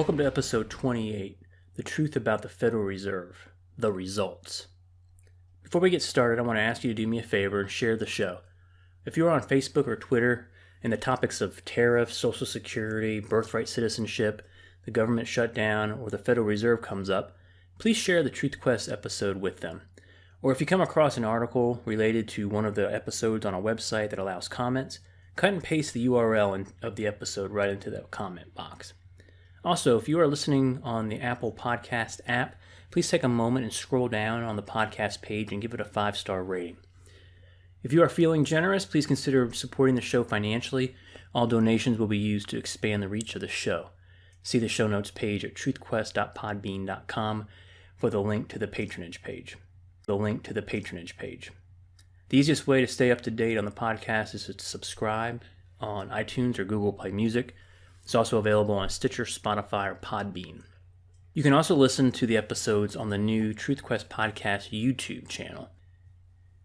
Welcome to episode 28, The Truth About the Federal Reserve, The Results. Before we get started, I want to ask you to do me a favor and share the show. If you are on Facebook or Twitter and the topics of tariffs, Social Security, birthright citizenship, the government shutdown, or the Federal Reserve comes up, please share the Truth Quest episode with them. Or if you come across an article related to one of the episodes on a website that allows comments, cut and paste the URL of the episode right into the comment box. Also, if you are listening on the Apple Podcast app, please take a moment and scroll down on the podcast page and give it a 5-star rating. If you are feeling generous, please consider supporting the show financially. All donations will be used to expand the reach of the show. See the show notes page at truthquest.podbean.com for the link to the patronage page. The easiest way to stay up to date on the podcast is to subscribe on iTunes or Google Play Music. It's also available on Stitcher, Spotify, or Podbean. You can also listen to the episodes on the new Truth Quest Podcast YouTube channel.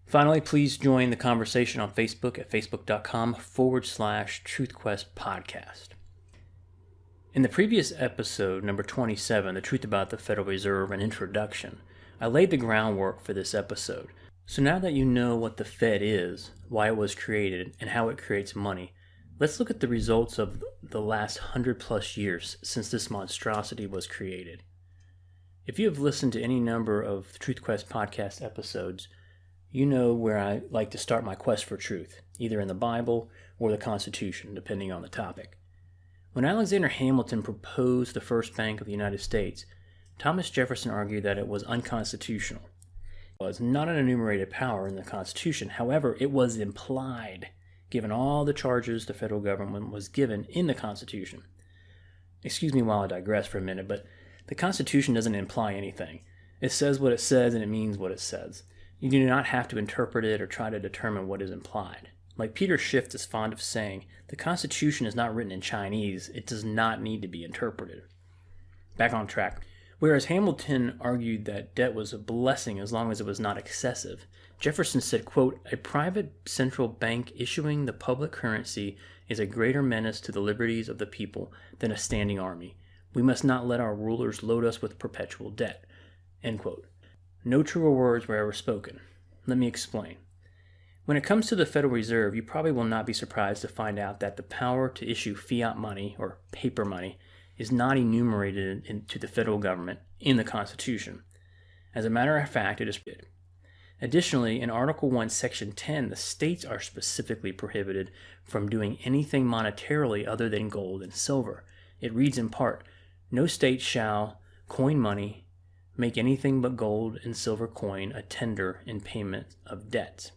Finally, please join the conversation on Facebook at facebook.com/TruthQuestPodcast. In the previous episode, number 27, The Truth About the Federal Reserve, an Introduction, I laid the groundwork for this episode. So now that you know what the Fed is, why it was created, and how it creates money, let's look at the results of the last 100+ years since this monstrosity was created. If you have listened to any number of the Truth Quest podcast episodes, you know where I like to start my quest for truth, either in the Bible or the Constitution, depending on the topic. When Alexander Hamilton proposed the first bank of the United States, Thomas Jefferson argued that it was unconstitutional. It was not an enumerated power in the Constitution, however, it was implied, given all the charges the federal government was given in the Constitution. Excuse me while I digress for a minute, but the Constitution doesn't imply anything. It says what it says and it means what it says. You do not have to interpret it or try to determine what is implied. Like Peter Schiff is fond of saying, the Constitution is not written in Chinese. It does not need to be interpreted. Back on track. Whereas Hamilton argued that debt was a blessing as long as it was not excessive, Jefferson said, quote, "A private central bank issuing the public currency is a greater menace to the liberties of the people than a standing army. We must not let our rulers load us with perpetual debt." End quote. No truer words were ever spoken. Let me explain. When it comes to the Federal Reserve, you probably will not be surprised to find out that the power to issue fiat money, or paper money, is not enumerated into the federal government in the Constitution. As a matter of fact, it is prohibited. Additionally, in Article 1, Section 10, the states are specifically prohibited from doing anything monetarily other than gold and silver. It reads in part, "No state shall coin money, make anything but gold and silver coin a tender in payment of debts."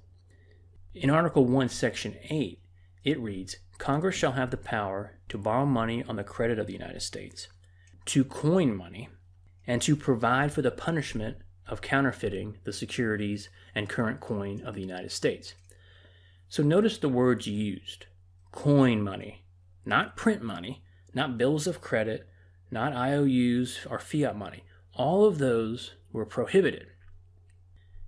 In Article 1, Section 8, it reads, "Congress shall have the power to borrow money on the credit of the United States, to coin money, and to provide for the punishment of counterfeiting the securities and current coin of the United States." So notice the words used. Coin money, not print money, not bills of credit, not IOUs or fiat money. All of those were prohibited.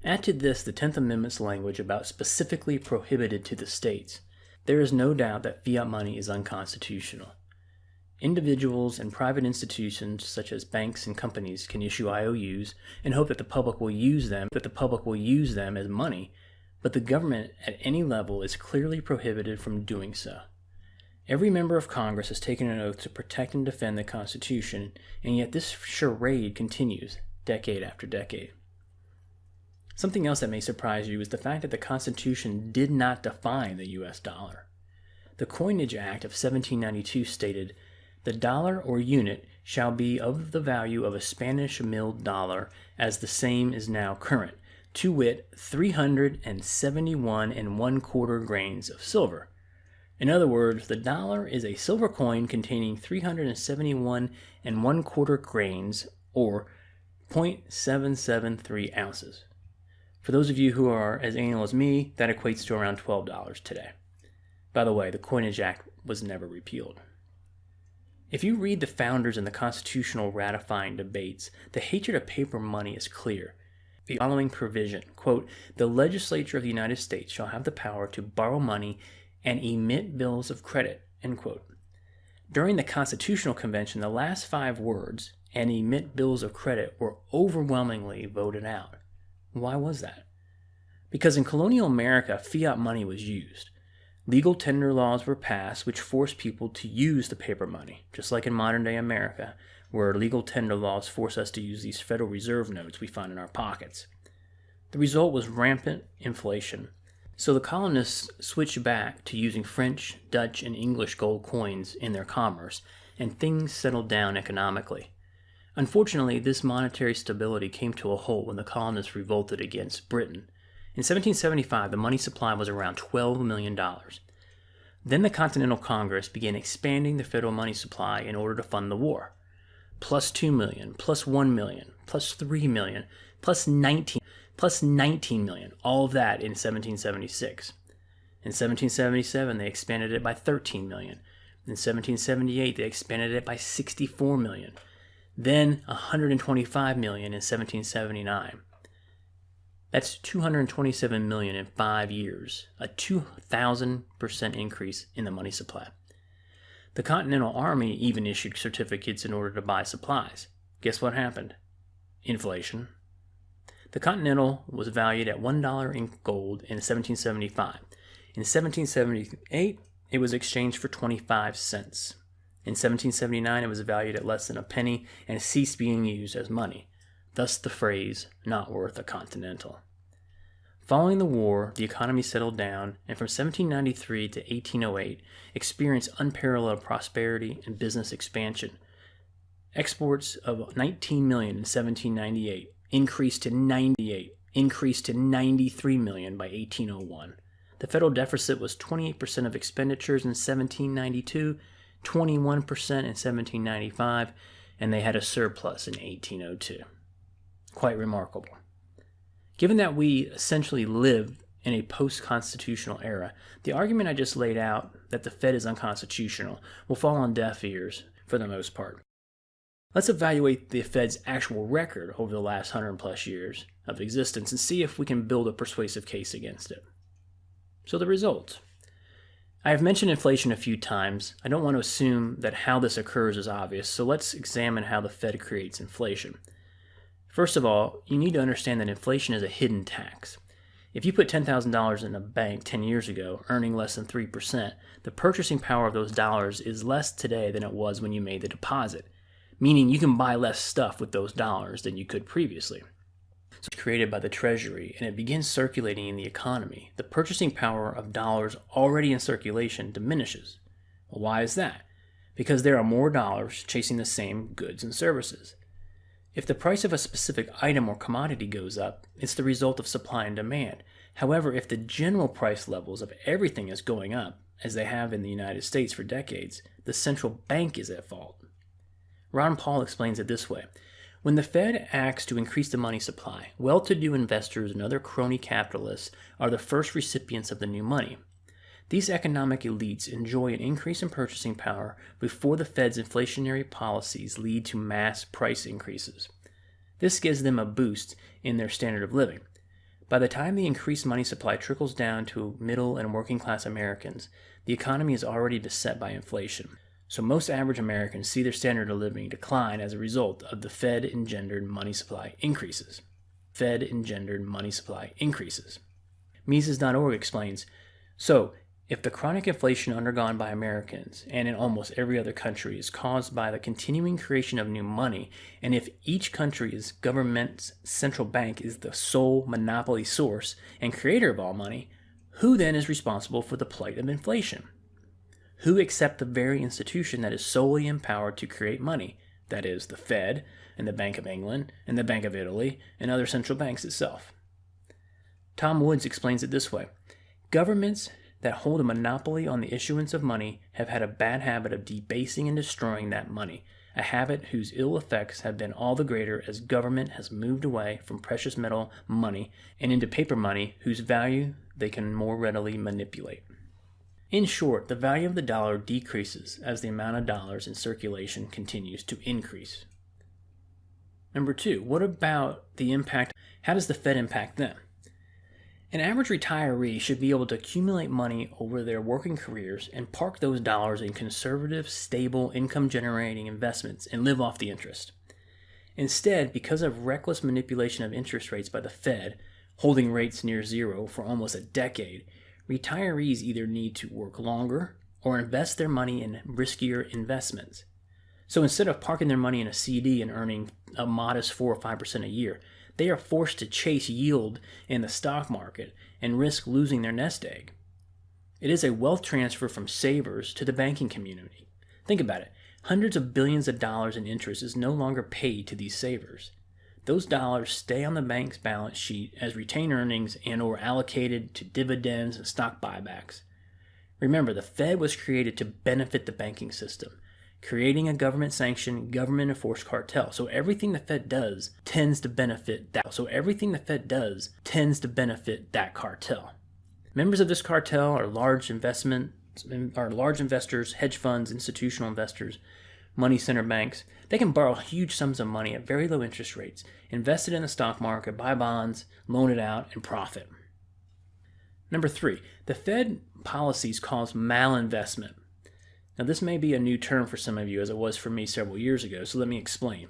Add to this the 10th Amendment's language about specifically prohibited to the states. There is no doubt that fiat money is unconstitutional. Individuals and private institutions such as banks and companies can issue IOUs and hope that the public will use them as money, but the government at any level is clearly prohibited from doing so. Every member of Congress has taken an oath to protect and defend the Constitution, and yet this charade continues decade after decade. Something else that may surprise you is the fact that the Constitution did not define the U.S. dollar. The Coinage Act of 1792 stated, "The dollar or unit shall be of the value of a Spanish milled dollar as the same is now current, to wit, 371 1/4 grains of silver." In other words, the dollar is a silver coin containing 371 1/4 grains, or 0.773 ounces. For those of you who are as anal as me, that equates to around $12 today. By the way, the Coinage Act was never repealed. If you read the founders and the constitutional ratifying debates, the hatred of paper money is clear. The following provision, quote, "The legislature of the United States shall have the power to borrow money and emit bills of credit," end quote. During the Constitutional Convention, the last 5 words, "and emit bills of credit," were overwhelmingly voted out. Why was that? Because in colonial America, fiat money was used. Legal tender laws were passed which forced people to use the paper money, just like in modern-day America, where legal tender laws force us to use these Federal Reserve notes we find in our pockets. The result was rampant inflation. So the colonists switched back to using French, Dutch, and English gold coins in their commerce, and things settled down economically. Unfortunately, this monetary stability came to a halt when the colonists revolted against Britain. In 1775, the money supply was around $12 million. Then the Continental Congress began expanding the federal money supply in order to fund the war. Plus 2 million, plus 1 million, plus 3 million, plus 19 million, all of that in 1776. In 1777, they expanded it by 13 million. In 1778, they expanded it by 64 million. Then 125 million in 1779. That's 227 million in 5 years, a 2,000% increase in the money supply. The Continental Army even issued certificates in order to buy supplies. Guess what happened? Inflation. The Continental was valued at $1 in gold in 1775. In 1778, it was exchanged for 25 cents. In 1779, it was valued at less than a penny and ceased being used as money. Thus the phrase, "not worth a Continental." Following the war, the economy settled down, and from 1793 to 1808 experienced unparalleled prosperity and business expansion. Exports of 19 million in 1798 increased to 93 million by 1801. The federal deficit was 28% of expenditures in 1792, 21% in 1795, and they had a surplus in 1802. Quite remarkable. Given that we essentially live in a post-constitutional era, the argument I just laid out that the Fed is unconstitutional will fall on deaf ears for the most part. Let's evaluate the Fed's actual record over the last 100+ years of existence and see if we can build a persuasive case against it. So the results. I have mentioned inflation a few times. I don't want to assume that how this occurs is obvious, so let's examine how the Fed creates inflation. First of all, you need to understand that inflation is a hidden tax. If you put $10,000 in a bank 10 years ago, earning less than 3%, the purchasing power of those dollars is less today than it was when you made the deposit, meaning you can buy less stuff with those dollars than you could previously. So it's created by the Treasury, and it begins circulating in the economy. The purchasing power of dollars already in circulation diminishes. Well, why is that? Because there are more dollars chasing the same goods and services. If the price of a specific item or commodity goes up, it's the result of supply and demand. However, if the general price levels of everything is going up, as they have in the United States for decades, the central bank is at fault. Ron Paul explains it this way. When the Fed acts to increase the money supply, well-to-do investors and other crony capitalists are the first recipients of the new money. These economic elites enjoy an increase in purchasing power before the Fed's inflationary policies lead to mass price increases. This gives them a boost in their standard of living. By the time the increased money supply trickles down to middle and working class Americans, the economy is already beset by inflation. So most average Americans see their standard of living decline as a result of the Fed-engendered money supply increases. Mises.org explains, so if the chronic inflation undergone by Americans and in almost every other country is caused by the continuing creation of new money, and if each country's government's central bank is the sole monopoly source and creator of all money, who then is responsible for the plight of inflation? Who except the very institution that is solely empowered to create money, that is, the Fed and the Bank of England and the Bank of Italy and other central banks itself? Tom Woods explains it this way. Governments that hold a monopoly on the issuance of money have had a bad habit of debasing and destroying that money, a habit whose ill effects have been all the greater as government has moved away from precious metal money and into paper money whose value they can more readily manipulate. In short, the value of the dollar decreases as the amount of dollars in circulation continues to increase. Number 2, what about the impact? How does the Fed impact them? An average retiree should be able to accumulate money over their working careers and park those dollars in conservative, stable, income-generating investments and live off the interest. Instead, because of reckless manipulation of interest rates by the Fed, holding rates near zero for almost a decade, retirees either need to work longer or invest their money in riskier investments. So instead of parking their money in a CD and earning a modest 4 or 5% a year, they are forced to chase yield in the stock market and risk losing their nest egg. It is a wealth transfer from savers to the banking community. Think about it. Hundreds of billions of dollars in interest is no longer paid to these savers. Those dollars stay on the bank's balance sheet as retained earnings and/or allocated to dividends and stock buybacks. Remember, the Fed was created to benefit the banking system, creating a government-sanctioned, government-enforced cartel. So everything the Fed does tends to benefit that. Cartel. Members of this cartel are large investors, hedge funds, institutional investors, money center banks. They can borrow huge sums of money at very low interest rates, invest it in the stock market, buy bonds, loan it out, and profit. Number 3, the Fed policies cause malinvestment. Now, this may be a new term for some of you, as it was for me several years ago, so let me explain.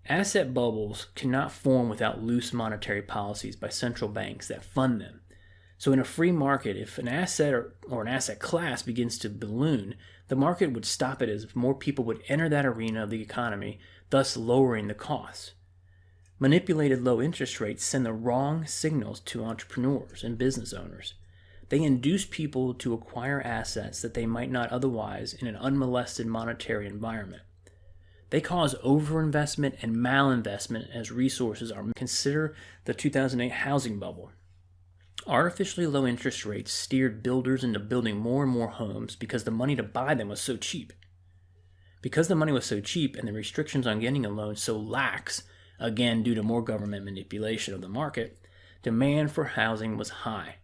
Asset bubbles cannot form without loose monetary policies by central banks that fund them. So in a free market, if an asset or an asset class begins to balloon, the market would stop it as more people would enter that arena of the economy, thus lowering the costs. Manipulated low interest rates send the wrong signals to entrepreneurs and business owners. They induce people to acquire assets that they might not otherwise in an unmolested monetary environment. They cause overinvestment and malinvestment as resources are. Consider the 2008 housing bubble. Artificially low interest rates steered builders into building more and more homes because the money to buy them was so cheap. Because the money was so cheap and the restrictions on getting a loan so lax, again due to more government manipulation of the market, demand for housing was high.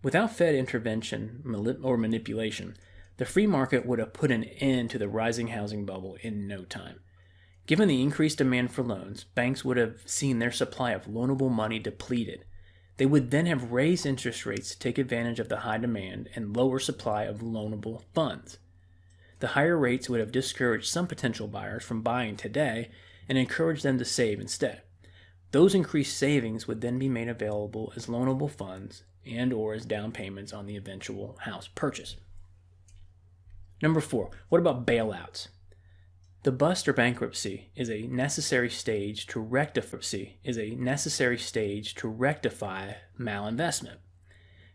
Without Fed intervention or manipulation, the free market would have put an end to the rising housing bubble in no time. Given the increased demand for loans, banks would have seen their supply of loanable money depleted. They would then have raised interest rates to take advantage of the high demand and lower supply of loanable funds. The higher rates would have discouraged some potential buyers from buying today and encouraged them to save instead. Those increased savings would then be made available as loanable funds and/or as down payments on the eventual house purchase. Number 4, what about bailouts? The bust or bankruptcy is a necessary stage to rectify malinvestment.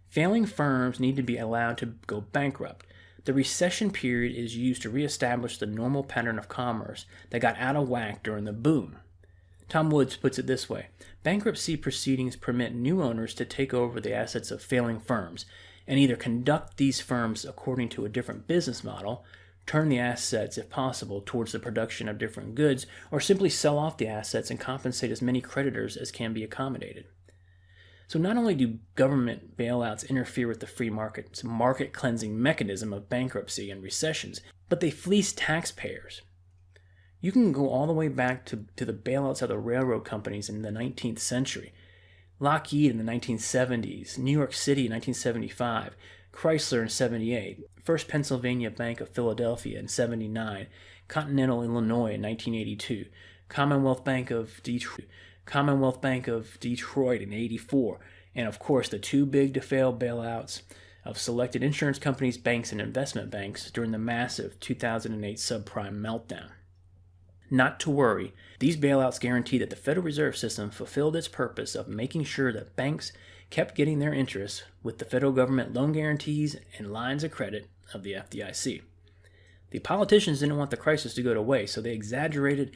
Failing firms need to be allowed to go bankrupt. The recession period is used to reestablish the normal pattern of commerce that got out of whack during the boom. Tom Woods puts it this way: bankruptcy proceedings permit new owners to take over the assets of failing firms and either conduct these firms according to a different business model, turn the assets, if possible, towards the production of different goods, or simply sell off the assets and compensate as many creditors as can be accommodated. So not only do government bailouts interfere with the free market's market cleansing mechanism of bankruptcy and recessions, but they fleece taxpayers. You can go all the way back to the bailouts of the railroad companies in the 19th century, Lockheed in the 1970s, New York City in 1975, Chrysler in 78, First Pennsylvania Bank of Philadelphia in 79, Continental Illinois in 1982, Commonwealth Bank of Detroit in 84, and of course the too big to fail bailouts of selected insurance companies, banks, and investment banks during the massive 2008 subprime meltdown. Not to worry, these bailouts guarantee that the Federal Reserve System fulfilled its purpose of making sure that banks kept getting their interest with the federal government loan guarantees and lines of credit of the FDIC. The politicians didn't want the crisis to go to waste, so they exaggerated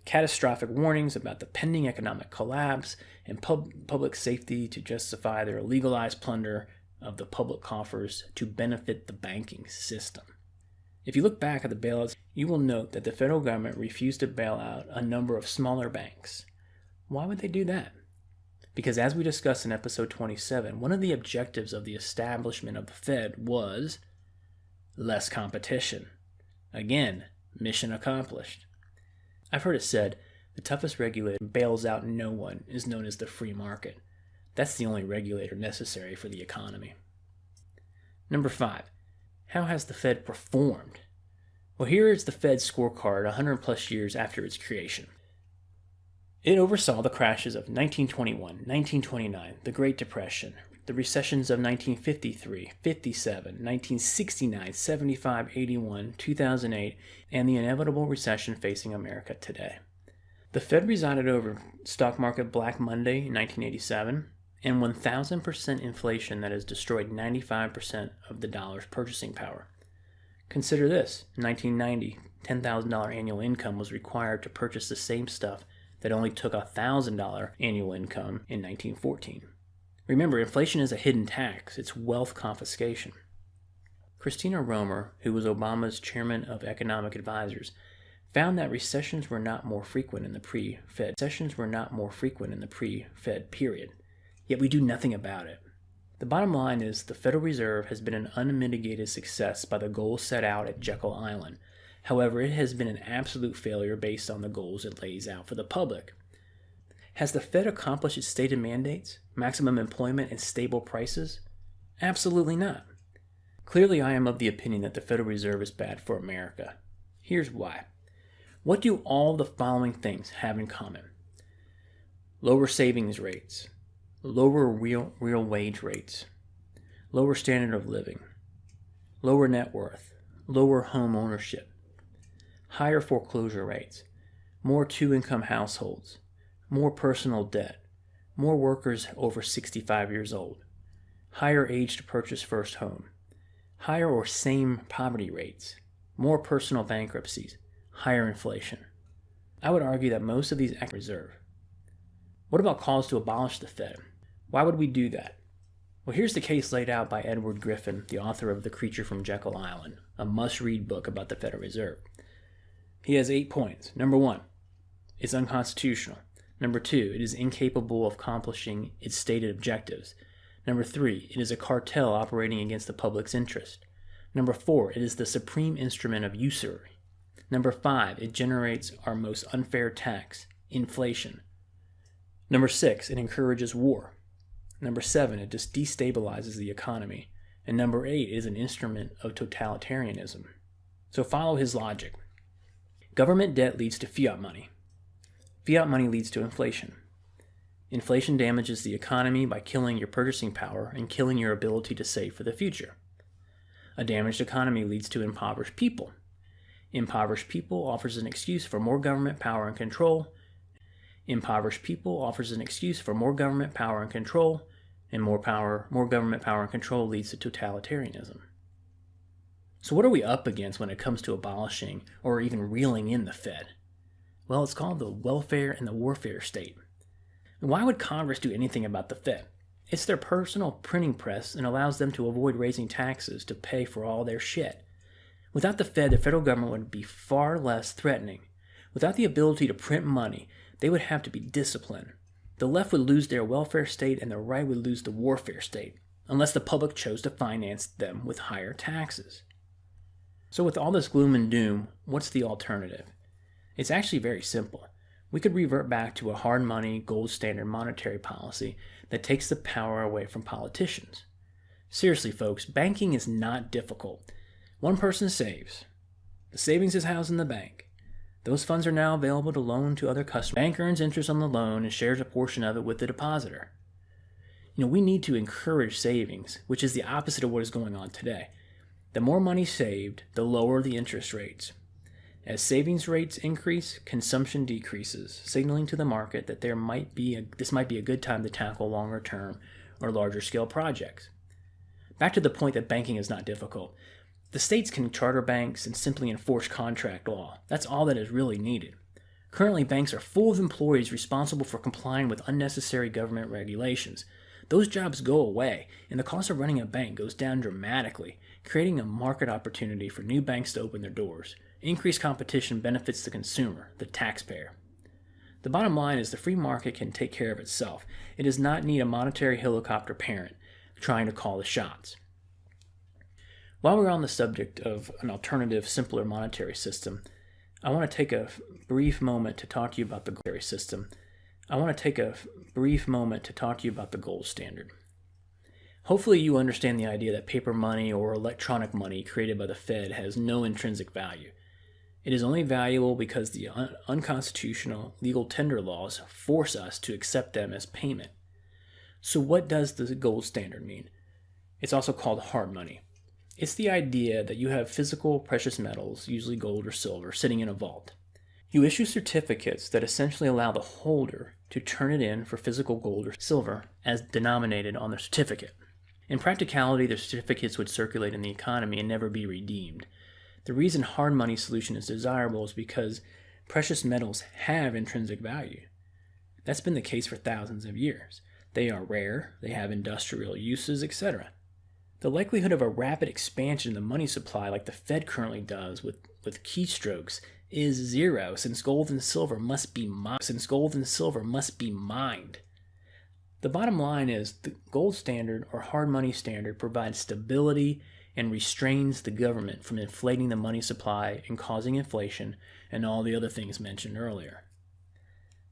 catastrophic warnings about the pending economic collapse and public safety to justify their legalized plunder of the public coffers to benefit the banking system. If you look back at the bailouts, you will note that the federal government refused to bail out a number of smaller banks. Why would they do that? Because as we discussed in episode 27, one of the objectives of the establishment of the Fed was less competition. Again, mission accomplished. I've heard it said, the toughest regulator bails out no one is known as the free market. That's the only regulator necessary for the economy. Number 5. How has the Fed performed? Well, here is the Fed's scorecard 100 plus years after its creation. It oversaw the crashes of 1921, 1929, the Great Depression, the recessions of 1953, 57, 1969, 75, 81, 2008, and the inevitable recession facing America today. The Fed presided over stock market Black Monday in 1987 and 1,000% inflation that has destroyed 95% of the dollar's purchasing power. Consider this: in 1990, $10,000 annual income was required to purchase the same stuff that only took $1,000 annual income in 1914. Remember, inflation is a hidden tax. It's wealth confiscation. Christina Romer, who was Obama's chairman of economic advisors, found that recessions were not more frequent in the pre-Fed period. Yet we do nothing about it. The bottom line is the Federal Reserve has been an unmitigated success by the goals set out at Jekyll Island. However, it has been an absolute failure based on the goals it lays out for the public. Has the Fed accomplished its stated mandates, maximum employment and stable prices? Absolutely not. Clearly, I am of the opinion that the Federal Reserve is bad for America. Here's why. What do all the following things have in common? Lower savings rates, lower real wage rates, lower standard of living, lower net worth, lower home ownership, higher foreclosure rates, more two-income households, more personal debt, more workers over 65 years old, higher age to purchase first home, higher or same poverty rates, more personal bankruptcies, higher inflation. I would argue that most of these act reserve. What about calls to abolish the Fed? Why would we do that? Well, here's the case laid out by Edward Griffin, the author of The Creature from Jekyll Island, a must-read book about the Federal Reserve. He has 8 points. Number 1, it's unconstitutional. Number 2, it is incapable of accomplishing its stated objectives. Number 3, it is a cartel operating against the public's interest. Number 4, it is the supreme instrument of usury. Number 5, it generates our most unfair tax, inflation. Number 6, it encourages war. Number 7, it just destabilizes the economy. And number 8 is an instrument of totalitarianism. So follow his logic. Government debt leads to fiat money. Fiat money leads to inflation. Inflation damages the economy by killing your purchasing power and killing your ability to save for the future. A damaged economy leads to impoverished people. Impoverished people offers an excuse for more government power and control. Impoverished people offers an excuse for more government power and control, and more government power and control leads to totalitarianism. So what are we up against when it comes to abolishing or even reeling in the Fed? Well, it's called the welfare and the warfare state. And why would Congress do anything about the Fed? It's their personal printing press and allows them to avoid raising taxes to pay for all their shit. Without the Fed, the federal government would be far less threatening. Without the ability to print money, they would have to be disciplined. The left would lose their welfare state and the right would lose the warfare state, unless the public chose to finance them with higher taxes. So with all this gloom and doom, what's the alternative? It's actually very simple. We could revert back to a hard money, gold standard monetary policy that takes the power away from politicians. Seriously, folks, banking is not difficult. One person saves. The savings is housed in the bank. Those funds are now available to loan to other customers. The bank earns interest on the loan and shares a portion of it with the depositor. We need to encourage savings, which is the opposite of what is going on today. The more money saved, the lower the interest rates. As savings rates increase, consumption decreases, signaling to the market that this might be a good time to tackle longer term or larger scale projects. Back to the point that banking is not difficult. The states can charter banks and simply enforce contract law. That's all that is really needed. Currently, banks are full of employees responsible for complying with unnecessary government regulations. Those jobs go away, and the cost of running a bank goes down dramatically, creating a market opportunity for new banks to open their doors. Increased competition benefits the consumer, the taxpayer. The bottom line is the free market can take care of itself. It does not need a monetary helicopter parent trying to call the shots. While we're on the subject of an alternative, simpler monetary system, I want to take a brief moment to talk to you about the monetary system. I want to take a brief moment to talk to you about the gold standard. Hopefully you understand the idea that paper money or electronic money created by the Fed has no intrinsic value. It is only valuable because the unconstitutional legal tender laws force us to accept them as payment. So what does the gold standard mean? It's also called hard money. It's the idea that you have physical precious metals, usually gold or silver, sitting in a vault. You issue certificates that essentially allow the holder to turn it in for physical gold or silver as denominated on the certificate. In practicality, the certificates would circulate in the economy and never be redeemed. The reason hard money solution is desirable is because precious metals have intrinsic value. That's been the case for thousands of years. They are rare, they have industrial uses, etc. The likelihood of a rapid expansion in the money supply like the Fed currently does with keystrokes is zero, since gold and silver must be mined. The bottom line is the gold standard or hard money standard provides stability and restrains the government from inflating the money supply and causing inflation and all the other things mentioned earlier.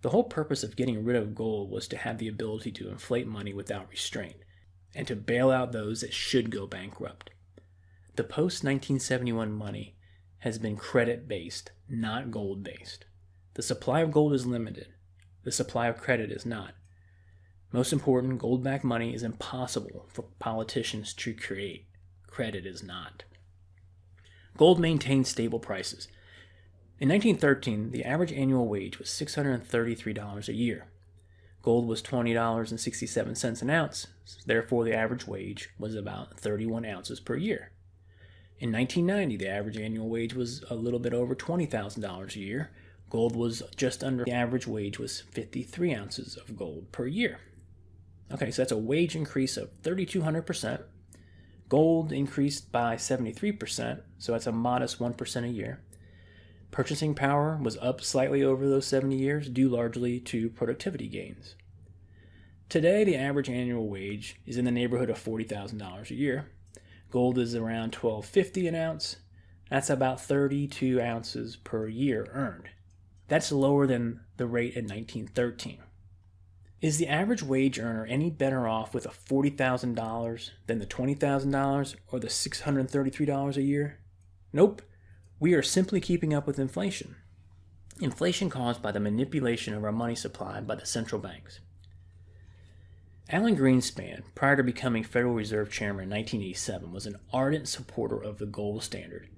The whole purpose of getting rid of gold was to have the ability to inflate money without restraint and to bail out those that should go bankrupt. The post-1971 money has been credit-based, not gold-based. The supply of gold is limited. The supply of credit is not. Most important, gold-backed money is impossible for politicians to create. Credit is not. Gold maintains stable prices. In 1913, the average annual wage was $633 a year. Gold was $20.67 an ounce, therefore the average wage was about 31 ounces per year. In 1990, the average annual wage was a little bit over $20,000 a year. Gold was just under, the average wage was 53 ounces of gold per year. Okay, so that's a wage increase of 3,200%. Gold increased by 73%, so that's a modest 1% a year. Purchasing power was up slightly over those 70 years, due largely to productivity gains. Today, the average annual wage is in the neighborhood of $40,000 a year. Gold is around $12.50 an ounce. That's about 32 ounces per year earned. That's lower than the rate in 1913. Is the average wage earner any better off with a $40,000 than the $20,000 or the $633 a year? Nope. We are simply keeping up with inflation. Inflation caused by the manipulation of our money supply by the central banks. Alan Greenspan, prior to becoming Federal Reserve Chairman in 1987, was an ardent supporter of the gold standard.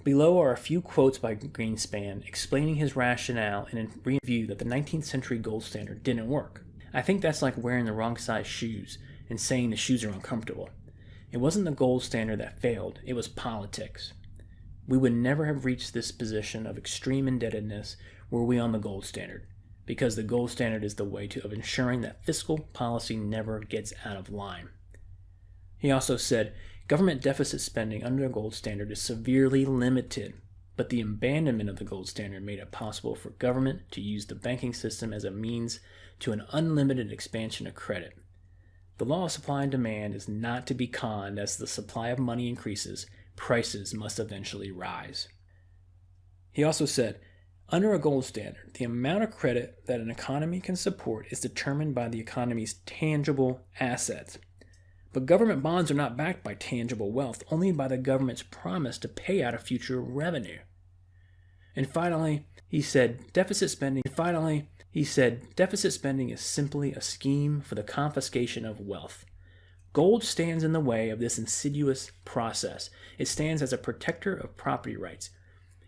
Below are a few quotes by Greenspan explaining his rationale and in review that the 19th century gold standard didn't work. I think that's like wearing the wrong size shoes and saying the shoes are uncomfortable. It wasn't the gold standard that failed, it was politics. We would never have reached this position of extreme indebtedness were we on the gold standard, because the gold standard is the way of ensuring that fiscal policy never gets out of line. He also said, government deficit spending under the gold standard is severely limited, but the abandonment of the gold standard made it possible for government to use the banking system as a means to an unlimited expansion of credit. The law of supply and demand is not to be conned. As the supply of money increases, prices must eventually rise. He also said, under a gold standard, the amount of credit that an economy can support is determined by the economy's tangible assets. But government bonds are not backed by tangible wealth, only by the government's promise to pay out a future revenue. And finally, he said deficit spending is simply a scheme for the confiscation of wealth. Gold stands in the way of this insidious process. It stands as a protector of property rights.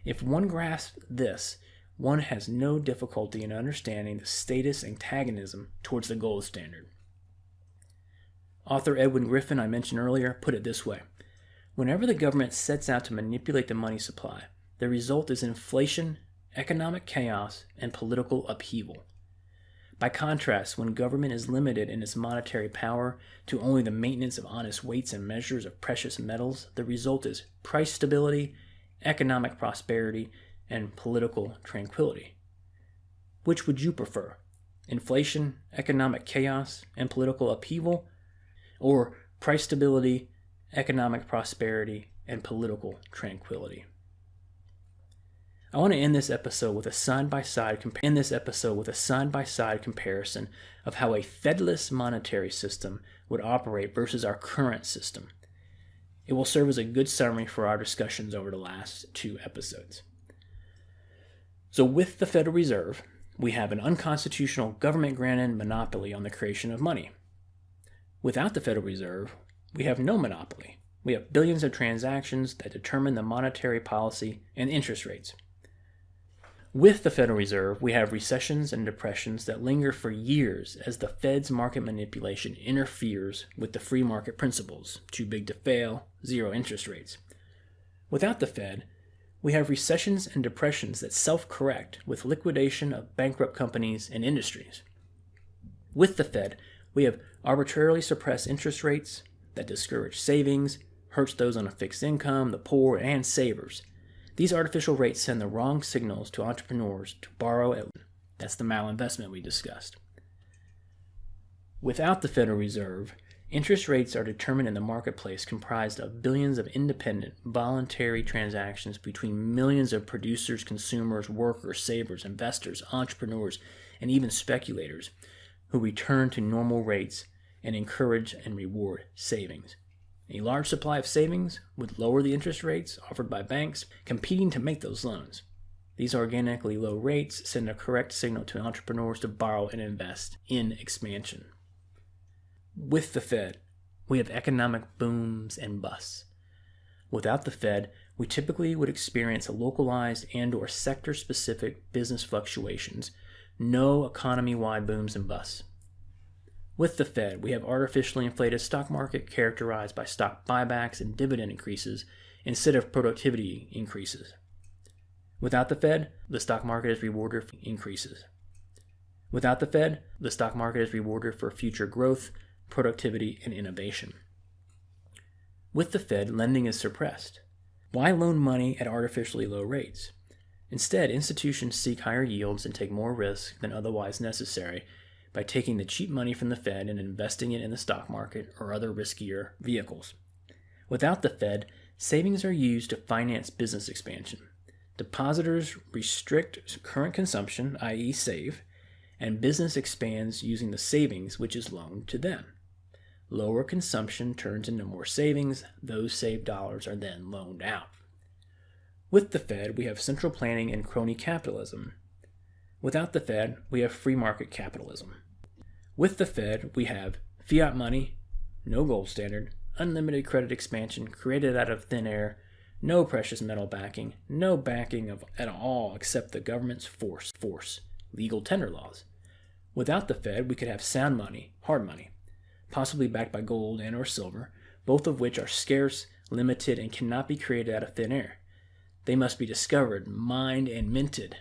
If one grasps this, one has no difficulty in understanding the statist antagonism towards the gold standard. Author Edwin Griffin, I mentioned earlier, put it this way. Whenever the government sets out to manipulate the money supply, the result is inflation, economic chaos, and political upheaval. By contrast, when government is limited in its monetary power to only the maintenance of honest weights and measures of precious metals, the result is price stability, economic prosperity, and political tranquility. Which would you prefer? Inflation, economic chaos, and political upheaval? Or price stability, economic prosperity, and political tranquility? I want to end this episode with a side-by-side comparison of how a Fedless monetary system would operate versus our current system. It will serve as a good summary for our discussions over the last 2 episodes. So with the Federal Reserve, we have an unconstitutional government-granted monopoly on the creation of money. Without the Federal Reserve, we have no monopoly. We have billions of transactions that determine the monetary policy and interest rates. With the Federal Reserve, we have recessions and depressions that linger for years as the Fed's market manipulation interferes with the free market principles, too big to fail, zero interest rates. Without the Fed, we have recessions and depressions that self-correct with liquidation of bankrupt companies and industries. With the Fed, we have arbitrarily suppressed interest rates that discourage savings, hurts those on a fixed income, the poor, and savers. These artificial rates send the wrong signals to entrepreneurs to borrow at. That's the malinvestment we discussed. Without the Federal Reserve, interest rates are determined in the marketplace comprised of billions of independent, voluntary transactions between millions of producers, consumers, workers, savers, investors, entrepreneurs, and even speculators who return to normal rates and encourage and reward savings. A large supply of savings would lower the interest rates offered by banks competing to make those loans. These organically low rates send a correct signal to entrepreneurs to borrow and invest in expansion. With the Fed, we have economic booms and busts. Without the Fed, we typically would experience localized and/or sector-specific business fluctuations, no economy-wide booms and busts. With the Fed, we have artificially inflated stock market characterized by stock buybacks and dividend increases instead of productivity increases. Without the Fed, the stock market is rewarded for increases. Without the Fed, the stock market is rewarded for future growth, productivity, and innovation. With the Fed, lending is suppressed. Why loan money at artificially low rates? Instead, institutions seek higher yields and take more risk than otherwise necessary by taking the cheap money from the Fed and investing it in the stock market or other riskier vehicles. Without the Fed, savings are used to finance business expansion. Depositors restrict current consumption, i.e. save, and business expands using the savings which is loaned to them. Lower consumption turns into more savings. Those saved dollars are then loaned out. With the Fed, we have central planning and crony capitalism. Without the Fed, we have free market capitalism. With the Fed, we have fiat money, no gold standard, unlimited credit expansion created out of thin air, no precious metal backing, no backing at all except the government's force, legal tender laws. Without the Fed, we could have sound money, hard money, possibly backed by gold and or silver, both of which are scarce, limited, and cannot be created out of thin air. They must be discovered, mined, and minted.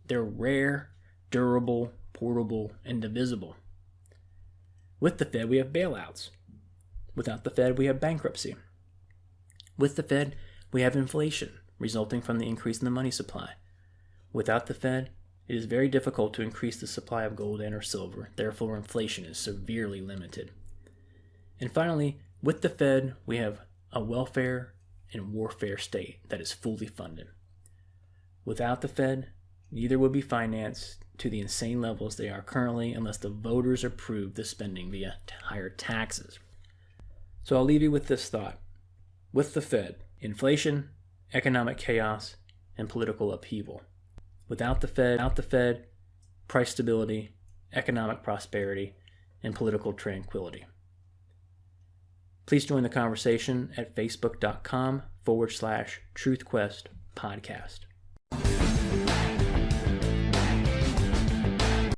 They're rare, durable, portable, and divisible. With the Fed, we have bailouts. Without the Fed, we have bankruptcy. With the Fed, we have inflation, resulting from the increase in the money supply. Without the Fed, it is very difficult to increase the supply of gold and or silver, therefore inflation is severely limited. And finally, with the Fed, we have a welfare and warfare state that is fully funded. Without the Fed, neither would be financed to the insane levels they are currently unless the voters approve the spending via higher taxes. So I'll leave you with this thought. With the Fed, inflation, economic chaos, and political upheaval. Without the Fed, price stability, economic prosperity, and political tranquility. Please join the conversation at facebook.com/TruthQuest podcast.